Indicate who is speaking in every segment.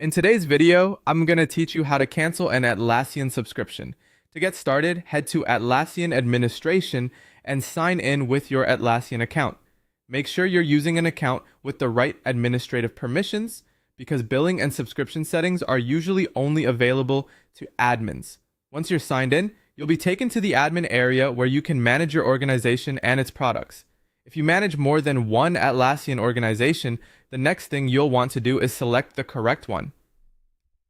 Speaker 1: In today's video, I'm going to teach you how to cancel an Atlassian subscription. To get started, head to Atlassian Administration and sign in with your Atlassian account. Make sure you're using an account with the right administrative permissions because billing and subscription settings are usually only available to admins. Once you're signed in, you'll be taken to the admin area where you can manage your organization and its products. If you manage more than one Atlassian organization, the next thing you'll want to do is select the correct one.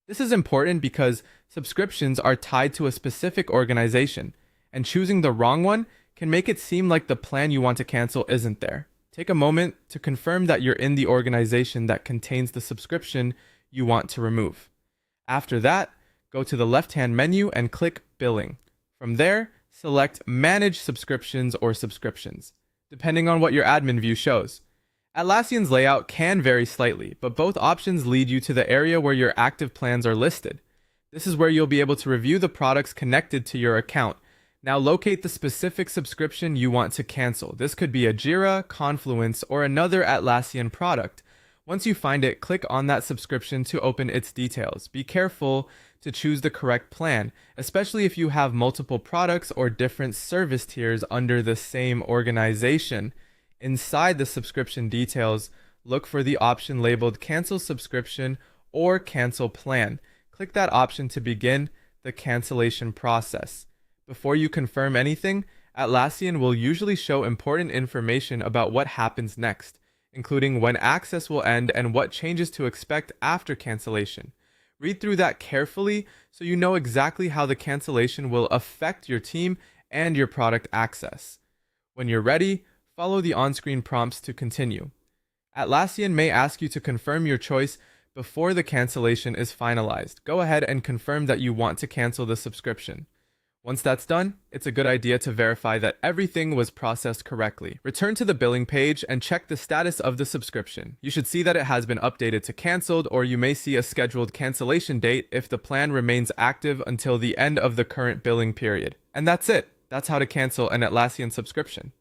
Speaker 1: This is important because subscriptions are tied to a specific organization, and choosing the wrong one can make it seem like the plan you want to cancel isn't there. Take a moment to confirm that you're in the organization that contains the subscription you want to remove. After that, go to the left-hand menu and click Billing. From there, select Manage Subscriptions or Subscriptions, depending on what your admin view shows. Atlassian's layout can vary slightly, but both options lead you to the area where your active plans are listed. This is where you'll be able to review the products connected to your account. Now locate the specific subscription you want to cancel. This could be a Jira, Confluence, or another Atlassian product. Once you find it, click on that subscription to open its details. Be careful to choose the correct plan, especially if you have multiple products or different service tiers under the same organization. Inside the subscription details, look for the option labeled Cancel Subscription or Cancel Plan. Click that option to begin the cancellation process. Before you confirm anything, Atlassian will usually show important information about what happens next, including when access will end and what changes to expect after cancellation. Read through that carefully so you know exactly how the cancellation will affect your team and your product access. When you're ready, follow the on-screen prompts to continue. Atlassian may ask you to confirm your choice before the cancellation is finalized. Go ahead and confirm that you want to cancel the subscription. Once that's done, it's a good idea to verify that everything was processed correctly. Return to the billing page and check the status of the subscription. You should see that it has been updated to canceled, or you may see a scheduled cancellation date if the plan remains active until the end of the current billing period. And that's it. That's how to cancel an Atlassian subscription.